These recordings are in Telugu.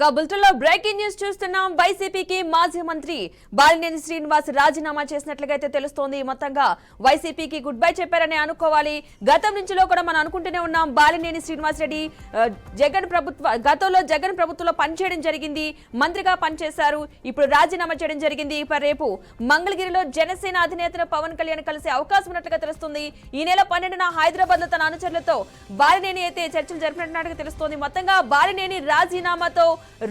బులెటిన్లో బ్రేకింగ్ న్యూస్ చూస్తున్నాం. వైసీపీకి మాజీ మంత్రి బాలినేని శ్రీనివాస్ రాజీనామా చేసినట్లుగా అయితే తెలుస్తోంది. మొత్తంగా వైసీపీకి గుడ్ బై చెప్పారని అనుకోవాలి. గతం నుంచిలో కూడా మనం అనుకుంటూనే ఉన్నాం. బాలినేని శ్రీనివాస్ రెడ్డి గతంలో జగన్ ప్రభుత్వంలో పనిచేయడం జరిగింది, మంత్రిగా పనిచేశారు. ఇప్పుడు రాజీనామా చేయడం జరిగింది. రేపు మంగళగిరిలో జనసేన అధినేత పవన్ కళ్యాణ్ కలిసే అవకాశం ఉన్నట్లుగా తెలుస్తుంది. ఈ నెల 12న హైదరాబాద్ లో తన అనుచరులతో బాలినేని అయితే చర్చలు జరిపినట్టుగా తెలుస్తోంది. మొత్తంగా బాలినేని రాజీనామాతో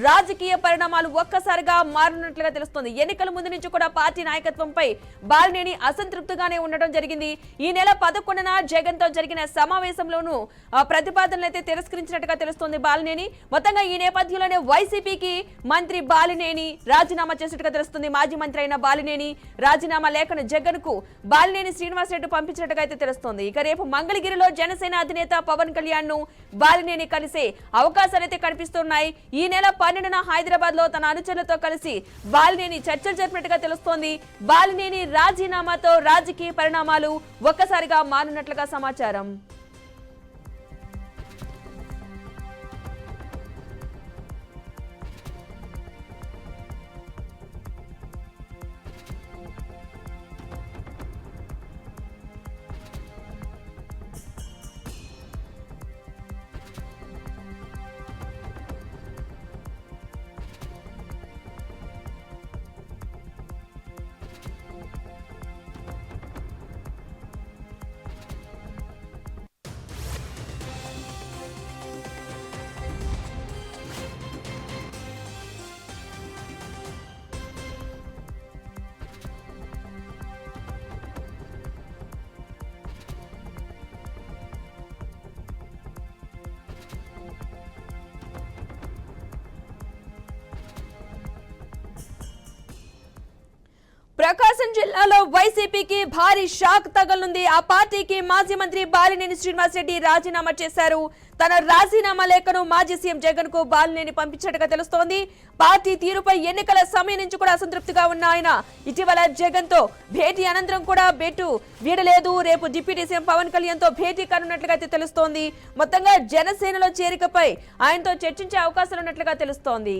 రాజకీయ పరిణామాలు ఒక్కసారిగా మారినట్లుగా తెలుస్తోంది. ఎన్నికల ముందు నుంచి కూడా పార్టీ నాయకత్వంపై బాలినేని అసంతృప్తిగానే ఉండడం జరిగింది. ఈ నెల 11న జగన్ తో జరిగిన సమావేశంలోనూ ప్రతిపాదనలు అయితే తిరస్కరించినట్టుగా తెలుస్తోంది బాలినేని. మొత్తంగా ఈ నేపథ్యంలోనే వైసీపీకి మంత్రి బాలినేని రాజీనామా చేసినట్టుగా తెలుస్తుంది. మాజీ మంత్రి అయిన బాలినేని రాజీనామా లేఖను జగన్ కు బాలినేని శ్రీనివాస్ రెడ్డి పంపించినట్టుగా అయితే తెలుస్తోంది. ఇక రేపు మంగళగిరిలో జనసేన అధినేత పవన్ కళ్యాణ్ ను బాలినేని కలిసే అవకాశాలు అయితే కనిపిస్తున్నాయి. ఈ నెల 12న హైదరాబాద్ లో తన అనుచరులతో కలిసి బాలినేని చర్చలు జరిపినట్టుగా తెలుస్తోంది. బాలినేని రాజీనామాతో రాజకీయ పరిణామాలు ఒక్కసారిగా మారినట్లుగా సమాచారం. ప్రకాశం జిల్లాలో వైసీపీకి భారీ షాక్ తగలనుంది. ఆ పార్టీకి మాజీ మంత్రి బాలినేని శ్రీనివాస్ రెడ్డి రాజీనామా చేశారు. తన రాజీనామా లేఖను మాజీ సీఎం జగన్ కు బాలినేని పంపించినట్టుగా తెలుస్తోంది. పార్టీ తీరుపై ఎన్నికల సమయం నుంచి కూడా అసంతృప్తిగా ఉన్న ఆయన ఇటీవల జగన్ తో భేటీ అనంతరం కూడా బెట్టు వీడలేదు. రేపు డిప్యూటీ సీఎం పవన్ కళ్యాణ్ తో భేటీ కానున్నట్లుగా అయితే తెలుస్తోంది. మొత్తంగా జనసేనలో చేరికపై ఆయనతో చర్చించే అవకాశాలు ఉన్నట్లుగా తెలుస్తోంది.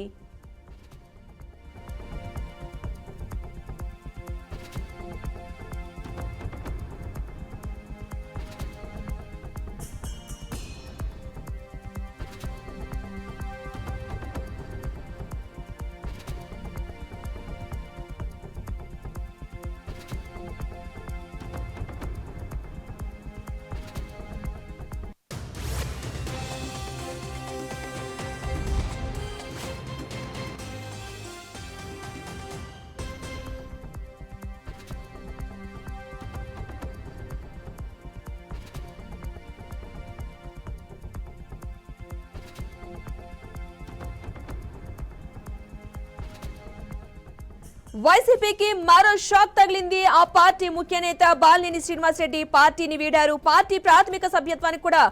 వైసీపీకి మరో షాక్ తగిలింది. ఆ పార్టీ ముఖ్య నేత బాలినేని శ్రీనివాస్ రెడ్డి పార్టీని వీడారు. పార్టీ ప్రాథమిక సభ్యత్వానికి కూడా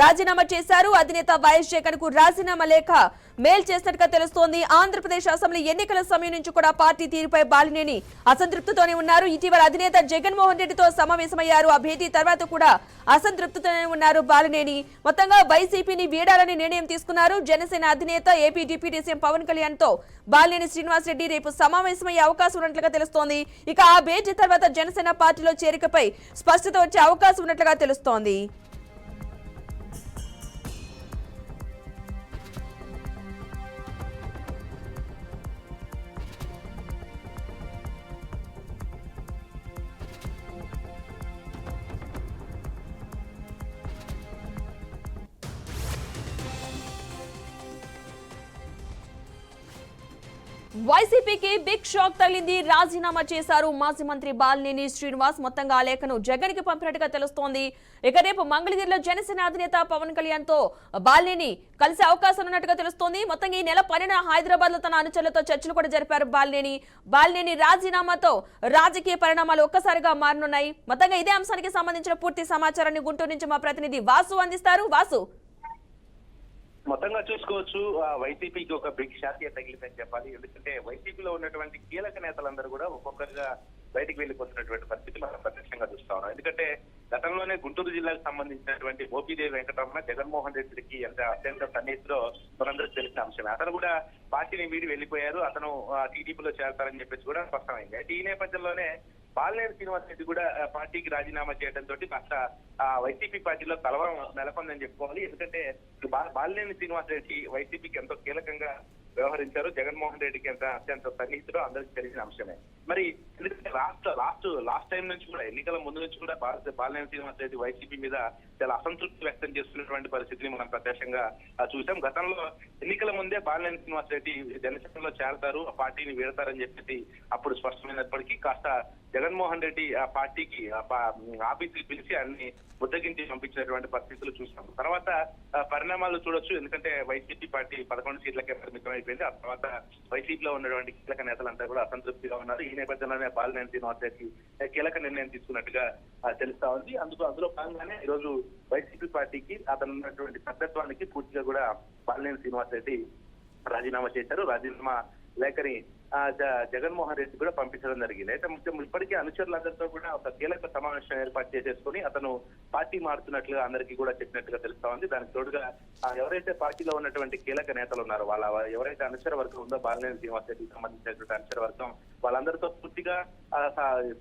రాజీనామా చేశారు. అధినేత వైఎస్ జగన్ కు రాజీనామా లేఖ మెయిల్ చేసినట్టుగా తెలుస్తోంది. ఆంధ్రప్రదేశ్ అసెంబ్లీ ఎన్నికల సమయం నుంచి కూడా పార్టీ తీరుపై బాలినేని అసంతృప్తితోనే ఉన్నారు. ఇటీవల అధినేత జగన్మోహన్ రెడ్డితో సమావేశమయ్యారు. ఆ భేటీ తర్వాత కూడా అసంతృప్తితోనే ఉన్నారు బాలినేని. మొత్తంగా వైసీపీని వీడాలని నిర్ణయం తీసుకున్నారు. జనసేన అధినేత AP deputy CM Pawan Kalyan తో బాలినేని శ్రీనివాస్ రెడ్డి రేపు సమావేశమయ్యే అవకాశం ఉన్నట్లుగా తెలుస్తోంది. ఇక ఆ భేటీ తర్వాత జనసేన పార్టీలో చేరికపై స్పష్టత వచ్చే అవకాశం ఉన్నట్లుగా తెలుస్తోంది. వైసీపీకి బిగ్ షాక్ తగిలింది. రాజీనామా చేశారు మాజీ మంత్రి బాలినేని శ్రీనివాస్. మొత్తంగా ఆ లేఖను జగన్ కి పంపినట్టుగా తెలుస్తోంది. ఇక రేపు మంగళగిరిలో జనసేన అధినేత పవన్ కళ్యాణ్ తో బాలినేని కలిసే అవకాశం ఉన్నట్టుగా తెలుస్తోంది. మొత్తంగా ఈ నెల 12న హైదరాబాద్ లో తన అనుచరులతో చర్చలు కూడా జరిపారు బాలినేని రాజీనామాతో రాజకీయ పరిణామాలు ఒక్కసారిగా మారనున్నాయి. మొత్తంగా ఇదే అంశానికి సంబంధించిన పూర్తి సమాచారాన్ని గుంటూరు నుంచి మా ప్రతినిధి వాసు అందిస్తారు. వాసు, మొత్తంగా చూసుకోవచ్చు వైసీపీకి ఒక బిగ్ షాక్ తగిలిందని చెప్పాలి. ఎందుకంటే వైసీపీలో ఉన్నటువంటి కీలక నేతలందరూ కూడా ఒక్కొక్కరుగా బయటికి వెళ్ళిపోతున్నటువంటి పరిస్థితి మనం ప్రత్యక్షంగా చూస్తా ఉన్నాం. ఎందుకంటే గతంలోనే గుంటూరు జిల్లాకు సంబంధించినటువంటి మోపిదేవి వెంకటరమణ జగన్మోహన్ రెడ్డికి అత్యంత సన్నిహితులో మనందరికీ తెలిసిన అంశమే. అతను కూడా పార్టీని వీడి వెళ్ళిపోయారు, అతను టీడీపీలో చేరతారని చెప్పేసి కూడా స్పష్టమైంది. అయితే ఈ నేపథ్యంలోనే బాలినేని శ్రీనివాస్ రెడ్డి కూడా పార్టీకి రాజీనామా చేయడంతో కాస్త వైసీపీ పార్టీలో కలవరం నెలకొందని చెప్పుకోవాలి. ఎందుకంటే బాలినేని శ్రీనివాస్ రెడ్డి వైసీపీకి ఎంతో కీలకంగా వ్యవహరించారు, జగన్మోహన్ రెడ్డికి అత్యంత సన్నిహితుడు అందరికీ తెలిసిన అంశమే. మరి ఎందుకంటే లాస్ట్ టైం నుంచి కూడా ఎన్నికల ముందు నుంచి కూడా బాలినేని శ్రీనివాస్ రెడ్డి వైసీపీ మీద చాలా అసంతృప్తి వ్యక్తం చేస్తున్నటువంటి పరిస్థితిని మనం ప్రత్యక్షంగా చూసాం. గతంలో ఎన్నికల ముందే బాలినేని శ్రీనివాస్ రెడ్డి జనసేనలో చేరతారు, ఆ పార్టీని వీడతారని చెప్పేసి అప్పుడు స్పష్టమైనప్పటికీ కాస్త జగన్మోహన్ రెడ్డి ఆ పార్టీకి ఆఫీసుకి పిలిచి అన్ని బుద్ధగించి పంపించినటువంటి పరిస్థితులు చూసాం. తర్వాత పరిణామాలు చూడొచ్చు. ఎందుకంటే వైసీపీ పార్టీ 11 సీట్లకే పరిమితం అయిపోయింది. ఆ తర్వాత వైసీపీలో ఉన్నటువంటి కీలక నేతలంతా కూడా అసంతృప్తిగా ఉన్నారు. ఈ నేపథ్యంలోనే బాలినేని శ్రీనివాస్ రెడ్డి కీలక నిర్ణయం తీసుకున్నట్టుగా తెలుస్తా ఉంది. అందులో భాగంగానే ఈరోజు వైసీపీ పార్టీకి అతను ఉన్నటువంటి సభ్యత్వానికి పూర్తిగా కూడా బాలినేని శ్రీనివాస్ రెడ్డి రాజీనామా చేశారు. రాజీనామా లేఖని జగన్మోహన్ రెడ్డి కూడా పంపించడం జరిగింది. అయితే ఇప్పటికే అనుచరులందరితో కూడా ఒక కీలక సమావేశం ఏర్పాటు చేసేసుకుని అతను పార్టీ మారుతున్నట్లుగా అందరికీ కూడా చెప్పినట్టుగా తెలుస్తా ఉంది. దానికి తోడుగా ఎవరైతే పార్టీలో ఉన్నటువంటి కీలక నేతలు ఉన్నారో ఎవరైతే అనుచర వర్గం ఉందో బాలినేని శ్రీనివాస్ రెడ్డికి సంబంధించినటువంటి అనుచర వర్గం వాళ్ళందరితో పూర్తిగా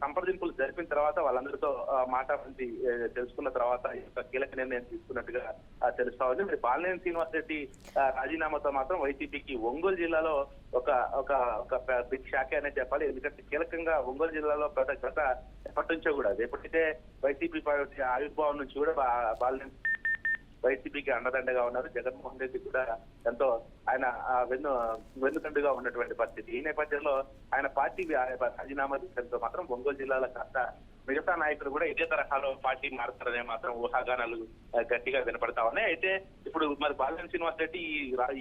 సంప్రదింపులు జరిపిన తర్వాత వాళ్ళందరితో మాట్లాడి తెలుసుకున్న తర్వాత కీలక నిర్ణయం తీసుకున్నట్టుగా తెలుస్తా ఉంది. మరి బాలినేని శ్రీనివాస్ రెడ్డి రాజీనామాతో మాత్రం వైసీపీకి ఒంగోలు జిల్లాలో ఒక బిగ్ షాకే అనే చెప్పాలి. ఎందుకంటే కీలకంగా ఒంగోలు జిల్లాలో గత ఎప్పటి నుంచో కూడా ఎప్పుడైతే వైసీపీ పార్టీ ఆవిర్భావం నుంచి కూడా బాలినేని వైసీపీకి అండదండగా ఉన్నారు. జగన్మోహన్ రెడ్డి కూడా ఎంతో ఆయన వెన్నుదండుగా ఉన్నటువంటి పరిస్థితి. ఈ నేపథ్యంలో ఆయన పార్టీ రాజీనామా చేయడంతో మాత్రం ఒంగోలు జిల్లాలో కాస్త మిగతా నాయకులు కూడా ఇదే తరహాలో పార్టీ మారుతారనే మాత్రం ఊహాగానాలు గట్టిగా వినపడతా ఉన్నాయి. అయితే ఇప్పుడు మరి బాలినేని శ్రీనివాస్ రెడ్డి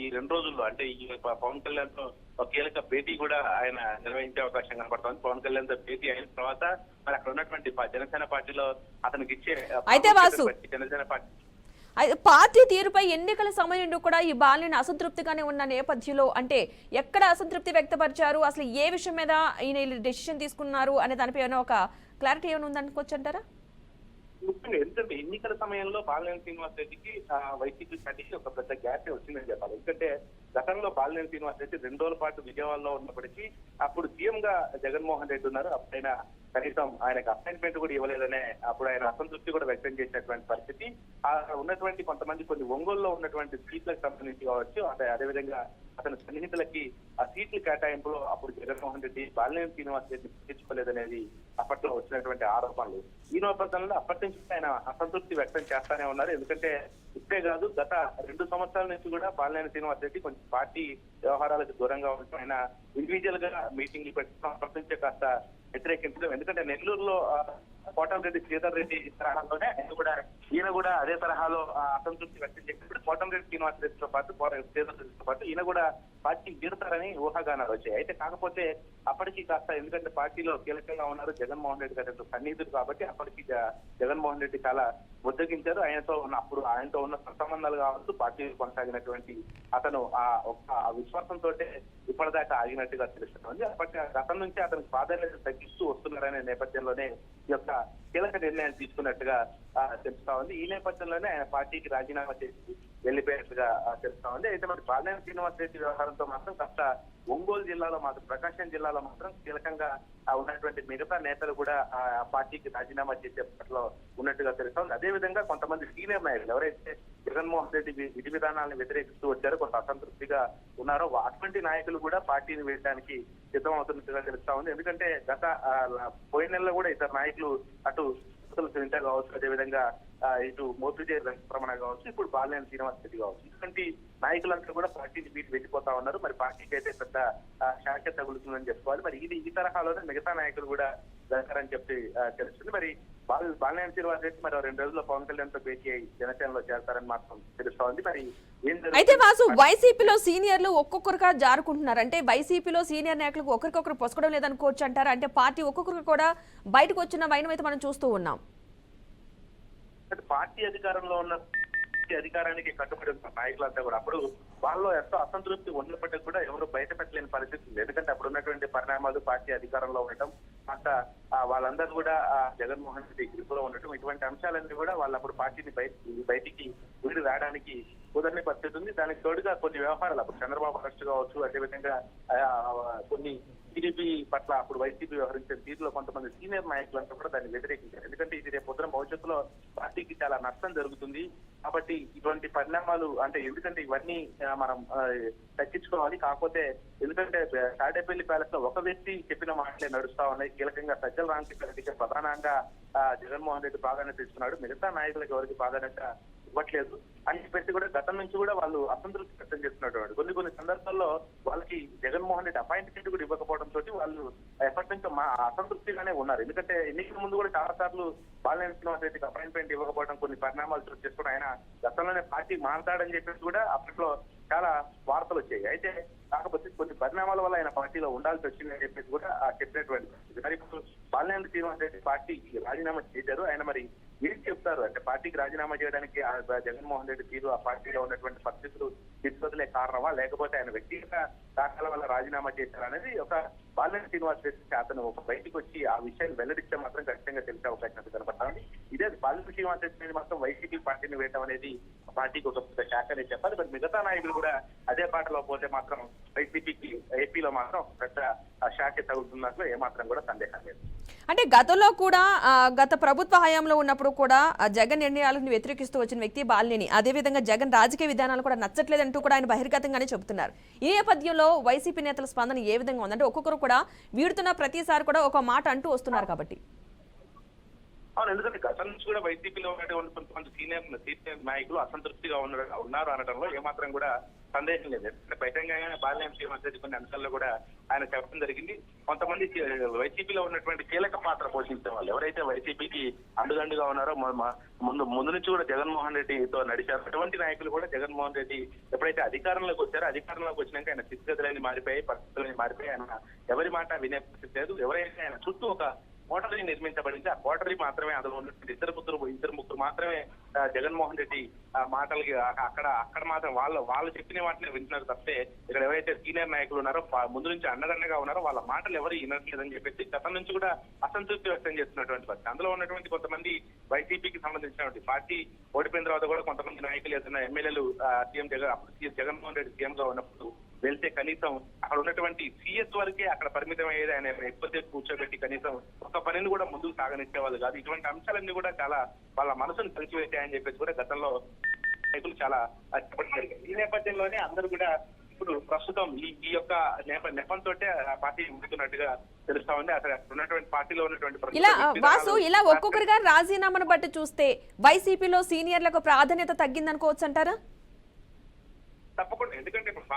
ఈ 2 రోజుల్లో అంటే ఈ పవన్ కళ్యాణ్ తో ఒక కీలక భేటీ కూడా ఆయన నిర్వహించే అవకాశం కనపడుతుంది. పవన్ కళ్యాణ్ తో భేటీ అయిన తర్వాత మరి అక్కడ ఉన్నటువంటి జనసేన పార్టీలో అతనికి ఇచ్చే జనసేన పార్టీ తీరుపై ఎన్నికల సమయంలో కూడా ఈ బాలినేని అసంతృప్తిగానే ఉన్న నేపథ్యంలో అంటే ఎక్కడ అసంతృప్తి వ్యక్తపరిచారు, అసలు ఏ విషయం మీద ఈయన డెసిషన్ తీసుకున్నారు అనే దానిపై ఏమైనా ఒక క్లారిటీ ఏమైనా ఉందనుకోవచ్చు అంటారా? ముఖ్యంగా ఎందుకంటే ఎన్నికల సమయంలో బాలినేని శ్రీనివాస్ రెడ్డికి వైసీపీ పార్టీకి ఒక పెద్ద గ్యాప్ వచ్చిందని చెప్పాలి. ఎందుకంటే గతంలో బాలినేని శ్రీనివాస్ రెడ్డి 2 రోజుల పాటు విజయవాడలో ఉన్నప్పటికీ అప్పుడు సీఎం గా జగన్మోహన్ రెడ్డి ఉన్నారు. అప్పుడైనా కనీసం ఆయనకు అపాయింట్మెంట్ కూడా ఇవ్వలేదనే అప్పుడు ఆయన అసంతృప్తి కూడా వ్యక్తం చేసినటువంటి పరిస్థితి. ఉన్నటువంటి కొన్ని ఒంగోలులో ఉన్నటువంటి సీట్లకు సంబంధించి కావచ్చు, అదేవిధంగా అతని సన్నిహితులకి ఆ సీట్ల కేటాయింపులో అప్పుడు జగన్మోహన్ రెడ్డి బాలినేని శ్రీనివాస్ రెడ్డి పట్టించుకోలేదనేది అప్పట్లో వచ్చినటువంటి ఆరోపణలు. ఈ నేపథ్యంలో అప్పటి నుంచి ఆయన అసంతృప్తి వ్యక్తం చేస్తానే ఉన్నారు. ఎందుకంటే ఇప్పుడే కాదు, గత 2 సంవత్సరాల నుంచి కూడా బాలినేని శ్రీనివాస్ రెడ్డి కొంచెం పార్టీ వ్యవహారాలకు దూరంగా ఉంటూ ఆయన ఇండివిజువల్ గా మీటింగ్లు పెట్టుకుని అప్పటి నుంచే కాస్త వ్యతిరేకించడం. ఎందుకంటే నెల్లూరులో కోటంరెడ్డి శ్రీధర్ రెడ్డి తరహాలోనే ఈయన కూడా అదే తరహాలో అసంతృప్తి వ్యక్తం చేసినప్పుడు కోటంరెడ్డి శ్రీనివాస్ రెడ్డితో పాటు శ్రీధర్ రెడ్డితో పాటు ఈయన కూడా పార్టీ వీడతారని ఊహాగానాలు వచ్చాయి. అయితే కాకపోతే అప్పటికి కాస్త ఎందుకంటే పార్టీలో కీలకంగా ఉన్నారు జగన్మోహన్ రెడ్డి గారి సన్నిహితుడు కాబట్టి అప్పటికి జగన్మోహన్ రెడ్డి చాలా బుద్ధగించారు. ఆయనతో ఉన్న సత్సంబంధాలు కావచ్చు, పార్టీ కొనసాగినటువంటి అతను ఆ విశ్వాసంతో ఇప్పటిదాకా ఆగినట్టుగా తెలుస్తుంది. అప్పటి గతం నుంచి అతనికి ప్రాధాన్యత తగ్గిస్తూ వస్తున్నారనే నేపథ్యంలోనే ఈ యొక్క కీలక నిర్ణయం తీసుకున్నట్టుగా తెలుస్తా ఉంది. ఈ నేపథ్యంలోనే ఆయన పార్టీకి రాజీనామా చేసి వెళ్లిపోయినట్టుగా తెలుస్తా ఉంది. అయితే మరి బాలినేని శ్రీనివాస్ రెడ్డి వ్యవహారంతో మాత్రం కాస్త ఒంగోలు జిల్లాలో మాత్రం ప్రకాశం జిల్లాలో మాత్రం కీలకంగా ఉన్నటువంటి మిగతా నేతలు కూడా ఆ పార్టీకి రాజీనామా చేసే పట్ల ఉన్నట్టుగా తెలుస్తా ఉంది. అదేవిధంగా కొంతమంది సీనియర్ నాయకులు ఎవరైతే జగన్మోహన్ రెడ్డి విధి విధానాలను వ్యతిరేకిస్తూ వచ్చారో, కొంత అసంతృప్తిగా ఉన్నారో అటువంటి నాయకులు కూడా పార్టీని వేయడానికి సిద్ధం అవుతున్నట్టుగా తెలుస్తా ఉంది. ఎందుకంటే గత పోయిన నెలలో కూడా ఇతర నాయకులు అటు సునీత కావచ్చు, అదేవిధంగా ఇటు మోపిదేవి వెంకటరమణ కావచ్చు, ఇప్పుడు బాలినేని శ్రీనివాస్ రెడ్డి కావచ్చు, ఇటువంటి నాయకులంతా కూడా పార్టీని వీటి వెళ్ళిపోతా ఉన్నారు. మరి పార్టీకి అయితే పెద్ద శాఖ తగులుతుందని చెప్పుకోవాలి. మరి ఈ తరహాలోనే మిగతా నాయకులు కూడా వెళ్తారని చెప్పి తెలుస్తుంది. మరి బాలినేని శ్రీనివాస్ రెడ్డి మరి 2 రోజుల్లో పవన్ కళ్యాణ్ తో భేటీ అయ్యి జనసేనలో చేరతారని మాత్రం తెలుస్తా ఉంది. మరి అయితే వాసు వైసీపీలో సీనియర్లు ఒక్కొక్కరుగా జారుకుంటున్నారు. అంటే వైసీపీలో సీనియర్ నాయకులకు ఒకరికొకరు పొసకడం లేదనుకోవచ్చు అంటారు. అంటే పార్టీ ఒక్కొక్కరు కూడా బయటకు వచ్చిన వైనం అయితే మనం చూస్తూ ఉన్నాం. పార్టీ అధికారంలో ఉన్న అధికారానికి కట్టుబడి ఉన్న నాయకులంతా కూడా అప్పుడు వాళ్ళలో ఎంతో అసంతృప్తి ఉన్నప్పటికీ కూడా ఎవరు బయట పెట్టలేని పరిస్థితి ఉంది. ఎందుకంటే అప్పుడు ఉన్నటువంటి పరిణామాలు పార్టీ అధికారంలో ఉండటం, అంత వాళ్ళందరూ కూడా జగన్మోహన్ రెడ్డి గ్రిపులో ఉండటం, ఇటువంటి అంశాలన్నీ కూడా వాళ్ళు అప్పుడు పార్టీని బయటికి వీడి రావడానికి కుదరని పరిస్థితి ఉంది. దానికి తోడుగా కొన్ని వ్యవహారాలు అప్పుడు చంద్రబాబు అరెస్ట్ కావచ్చు, అదేవిధంగా కొన్ని టీడీపీ పట్ల అప్పుడు వైసీపీ వ్యవహరించిన తీరులో కొంతమంది సీనియర్ నాయకులంతా కూడా దాన్ని వ్యతిరేకించారు. ఎందుకంటే ఇది రేపు పొద్దున భవిష్యత్తులో పార్టీకి చాలా నష్టం జరుగుతుంది. కాబట్టి ఇటువంటి పరిణామాలు అంటే ఎందుకంటే ఇవన్నీ మనం తగ్గించుకోవాలి. కాకపోతే ఎందుకంటే తాడేపల్లి ప్యాలెస్ లో ఒక వ్యక్తి చెప్పిన మాటలే నడుస్తా ఉన్నాయి. కీలకంగా సజ్జల రామకృష్ణారెడ్డికి ప్రధానంగా జగన్మోహన్ రెడ్డి ప్రాధాన్యత ఇస్తున్నాడు, మిగతా నాయకులకు ఎవరికి ప్రాధాన్యత ఇవ్వట్లేదు అని చెప్పేసి కూడా గతం నుంచి కూడా వాళ్ళు అసంతృప్తి వ్యక్తం చేస్తున్నటువంటి కొన్ని సందర్భాల్లో వాళ్ళకి జగన్మోహన్ రెడ్డి అపాయింట్మెంట్ కూడా ఇవ్వకపోవడం తోటి వాళ్ళు ఎప్పటి నుంచో అసంతృప్తిగానే ఉన్నారు. ఎందుకంటే ఎన్నికల ముందు కూడా చాలా సార్లు బాలినేని శ్రీనివాస్ రెడ్డికి అపాయింట్మెంట్ ఇవ్వకపోవడం, కొన్ని పరిణామాలు చోటు చేసుకుని ఆయన గతంలోనే పార్టీ మారతాడని చెప్పేసి కూడా అప్పట్లో చాలా వార్తలు వచ్చాయి. అయితే కాకపోతే కొన్ని పరిణామాల వల్ల ఆయన పార్టీలో ఉండాల్సి వచ్చిందని చెప్పేసి కూడా చెప్పినటువంటి మరి ఇప్పుడు బాలినేని శ్రీనివాస్ రెడ్డి పార్టీకి రాజీనామా చేశారు. ఆయన మరి ఏం చెప్తారు అంటే పార్టీకి రాజీనామా చేయడానికి జగన్మోహన్ రెడ్డి తీరు, ఆ పార్టీలో ఉన్నటువంటి పరిస్థితులు స్థితిగతులే కారణమా, లేకపోతే ఆయన వ్యక్తిగత కారణాల వల్ల రాజీనామా చేశారు అనేది ఒక బాలినేని శ్రీనివాస్ రెడ్డి అతను ఒక బయటకు వచ్చి ఆ విషయాన్ని వెల్లడిస్తే మాత్రం ఖచ్చితంగా తెలిసే అవకాశం కనపడుతుంది. ఇదే బాలినేని శ్రీనివాస్ రెడ్డి మాత్రం వైసీపీ పార్టీని వేయడం అనేది పార్టీకి ఒక పెద్ద శాఖ అనే చెప్పాలి. మరి మిగతా నాయకులు కూడా అదే పాటలో పోతే మాత్రం వైసీపీకి ఏపీలో మాత్రం పెద్ద శాఖ తగ్గుతున్నట్లు ఏమాత్రం కూడా సందేహం లేదు. అంటే గతంలో కూడా గత ప్రభుత్వ హయాంలో ఉన్నప్పుడు కూడా జగన్ నిర్ణయాలను వ్యతిరేకిస్తూ వచ్చిన వ్యక్తి బాలినేని, అదేవిధంగా జగన్ రాజకీయ విధానాలు కూడా నచ్చట్లేదంటూ కూడా ఆయన బహిర్గతంగానే చెబుతున్నారు. ఈ నేపథ్యంలో వైసీపీ నేతల స్పందన ఏ విధంగా ఉందంటే ఒక్కొక్కరు కూడా వీడుతున్న ప్రతిసారి కూడా ఒక మాట అంటూ వస్తున్నారు కాబట్టి. అవును, ఎందుకంటే గతం నుంచి కూడా వైసీపీలో ఉన్నటువంటి కొంతమంది సీనియర్ నాయకులు అసంతృప్తిగా ఉన్నారు అనడంలో ఏమాత్రం కూడా సందేహం లేదు. ఎందుకంటే బహిరంగ బాలినేని శ్రీనివాస్ రెడ్డి కొన్ని అంశాల్లో కూడా ఆయన చెప్పడం జరిగింది. కొంతమంది వైసీపీలో ఉన్నటువంటి కీలక పాత్ర పోషించే వాళ్ళు ఎవరైతే వైసీపీకి అండుదండుగా ఉన్నారో ముందు నుంచి కూడా జగన్మోహన్ రెడ్డితో నడిచారు, అటువంటి నాయకులు కూడా జగన్మోహన్ రెడ్డి ఎప్పుడైతే అధికారంలోకి వచ్చారో అధికారంలోకి వచ్చినాక ఆయన స్థితిగతులన్నీ మారిపోయాయి, పరిస్థితులన్నీ మారిపోయి ఆయన ఎవరి మాట వినే పరిస్థితి లేదు. ఎవరైతే ఆయన చుట్టూ ఒక కోటరీ నిర్మించబడింది, ఆ కోటరీ మాత్రమే అందులో ఉన్నటువంటి ఇద్దరు ముగ్గురు మాత్రమే జగన్మోహన్ రెడ్డి మాటలకి అక్కడ మాత్రం వాళ్ళు చెప్పిన వాటిని వింటున్నారు తప్పితే ఇక్కడ ఎవరైతే సీనియర్ నాయకులు ఉన్నారో ముందు నుంచి అండదండగా ఉన్నారో వాళ్ళ మాటలు ఎవరు వినట్లేదని చెప్పేసి గతం నుంచి కూడా అసంతృప్తి వ్యక్తం చేస్తున్నటువంటి పరిస్థితి. అందులో ఉన్నటువంటి కొంతమంది వైసీపీకి సంబంధించినటువంటి పార్టీ ఓడిపోయిన తర్వాత కూడా కొంతమంది నాయకులు ఏదైనా ఎమ్మెల్యేలు జగన్మోహన్ రెడ్డి సీఎం గా ఉన్నప్పుడు వెళ్తే కనీసం అక్కడ ఉన్నటువంటి సీఎస్ వరకే అక్కడ పరిమితం అయ్యేది, ఆయన ఎక్కువసేపు కూర్చోబెట్టి కనీసం ఒక పనిని కూడా ముందుకు సాగనిచ్చేవాళ్ళు కాదు. ఇటువంటి అంశాలన్నీ కూడా చాలా వాళ్ళ మనసును కలిసివేశాయని చెప్పేసి కూడా గతంలో నాయకులు చాలా చెప్పడం జరిగింది. ఈ నేపథ్యంలోనే అందరూ కూడా ఇప్పుడు ప్రస్తుతం ఈ యొక్క నెపంతో పార్టీ ముందుకున్నట్టుగా తెలుస్తా ఉంది. అసలు ఉన్నటువంటి పార్టీలో ఉన్నటువంటి ఇలా ఒక్కొక్కరిగా రాజీనామాను బట్టి చూస్తే వైసీపీలో సీనియర్లకు ప్రాధాన్యత తగ్గిందనుకోవచ్చు అంటారా? తప్పకుండా, ఎందుకంటే ఇప్పుడు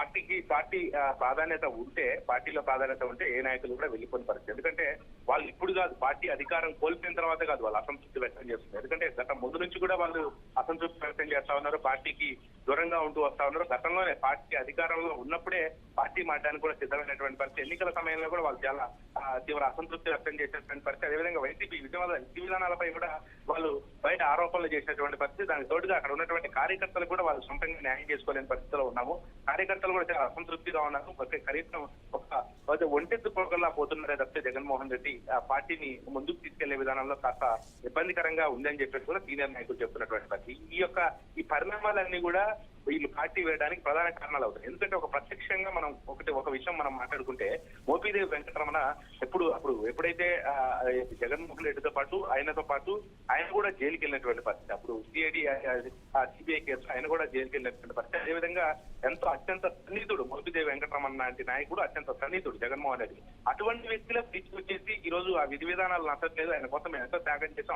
పార్టీ ప్రాధాన్యత ఉంటే, పార్టీలో ప్రాధాన్యత ఉంటే ఏ నాయకులు కూడా వెళ్ళిపోయిన పరిస్థితి. ఎందుకంటే వాళ్ళు ఇప్పుడు కాదు, పార్టీ అధికారం కోల్పోయిన తర్వాత కాదు వాళ్ళు అసంతృప్తి వ్యక్తం చేస్తున్నారు. ఎందుకంటే గత ముందు నుంచి కూడా వాళ్ళు అసంతృప్తి వ్యక్తం చేస్తా ఉన్నారు, పార్టీకి దూరంగా ఉంటూ వస్తా ఉన్నారు. గతంలోనే పార్టీ అధికారంలో ఉన్నప్పుడే పార్టీ మారడానికి కూడా సిద్ధమైనటువంటి పరిస్థితి. ఎన్నికల సమయంలో కూడా వాళ్ళు చాలా తీవ్ర అసంతృప్తి వ్యక్తం చేసినటువంటి పరిస్థితి. అదేవిధంగా వైసీపీ విధానాలపై కూడా వాళ్ళు బయట ఆరోపణలు చేసినటువంటి పరిస్థితి. దానికి తోడుగా అక్కడ ఉన్నటువంటి కార్యకర్తలు కూడా వాళ్ళు సొంతంగా న్యాయం చేసుకోలేని పరిస్థితిలో ఉన్నాము. కార్యకర్తలు కూడా చాలా అసంతృప్తిగా ఉన్నారు. కనీసం ఒక ఒంటెత్తు పొగల్లా పోతున్నారే తప్పితే జగన్మోహన్ రెడ్డి ఆ పార్టీని ముందుకు తీసుకెళ్లే విధానంలో కాస్త ఇబ్బందికరంగా ఉందని చెప్పేసి కూడా సీనియర్ నాయకులు చెప్తున్నటువంటి పరిస్థితి. ఈ పరిణామాలన్నీ కూడా వీళ్ళు పార్టీ వేయడానికి ప్రధాన కారణాలు అవుతాయి. ఎందుకంటే ఒక ప్రత్యక్షంగా మనం ఒక విషయం మనం మాట్లాడుకుంటే మోపిదేవి వెంకటరమణ ఎప్పుడైతే జగన్మోహన్ రెడ్డితో పాటు ఆయన కూడా జైలుకి వెళ్ళినటువంటి పరిస్థితి. అప్పుడు సిబిఐ కేసు ఆయన కూడా జైలుకి వెళ్ళినటువంటి పరిస్థితి. అదేవిధంగా అత్యంత సన్నిహితుడు మోపిదేవి వెంకటరమణ లాంటి నాయకుడు, అత్యంత సన్నిహితుడు జగన్మోహన్ రెడ్డి. అటువంటి వ్యక్తులే తీసుకొచ్చేసి ఈ రోజు ఆ విధి విధానాలు నచ్చట్లేదు, ఆయన కోసం ఎంతో త్యాగం చేసాం,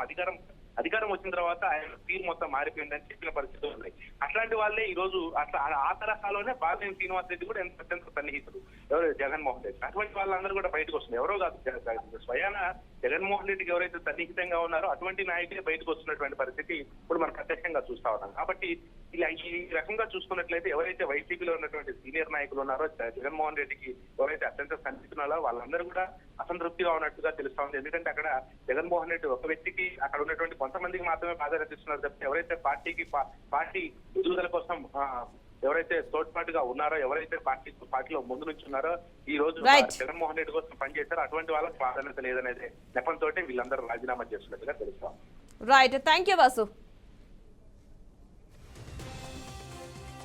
అధికారం వచ్చిన తర్వాత ఆయన తీరు మొత్తం మారిపోయిందని చెప్పిన పరిస్థితులు ఉన్నాయి. అట్లాంటి వాళ్ళే ఈ రోజు అట్లా ఆ తరహాలోనే బాలినేని శ్రీనివాస్ రెడ్డి కూడా అత్యంత సన్నిహితుడు ఎవరు జగన్మోహన్ రెడ్డి. అటువంటి వాళ్ళందరూ కూడా బయటకు వస్తున్నారు. ఎవరో కాదు, స్వయాన జగన్మోహన్ రెడ్డికి ఎవరైతే సన్నిహితంగా ఉన్నారో అటువంటి నాయకులే బయటకు వస్తున్నటువంటి పరిస్థితి ఇప్పుడు మనం ప్రత్యక్షంగా చూస్తా ఉన్నాం. కాబట్టి ఇలా ఈ రకంగా చూసుకున్నట్లయితే ఎవరైతే వైసీపీలో ఉన్నటువంటి సీనియర్ నాయకులు ఉన్నారో జగన్మోహన్ రెడ్డికి ఎవరైతే అత్యంత సన్నిహితున్నారో వాళ్ళందరూ కూడా అసంతృప్తిగా ఉన్నట్టుగా తెలుస్తా ఉంది. ఎందుకంటే అక్కడ జగన్మోహన్ రెడ్డి ఒక వ్యక్తికి అక్కడ ఉన్నటువంటి కొంతమందికి మాత్రమే ప్రాధాన్యత ఇస్తున్నారు తప్పితే ఎవరైతే పార్టీ ఎదుగుదల కోసం ఎవరైతే తోడ్పాటుగా ఉన్నారో, ఎవరైతే పార్టీలో ముందు నుంచి ఉన్నారో, ఈ రోజు Right. జగన్మోహన్ రెడ్డి కోసం పనిచేశారో అటువంటి వాళ్ళకి ప్రాధాన్యత లేదనేది నెపంతో వీళ్ళందరూ రాజీనామా చేస్తున్నట్టుగా తెలుస్తాం. Right, thank you Vasu.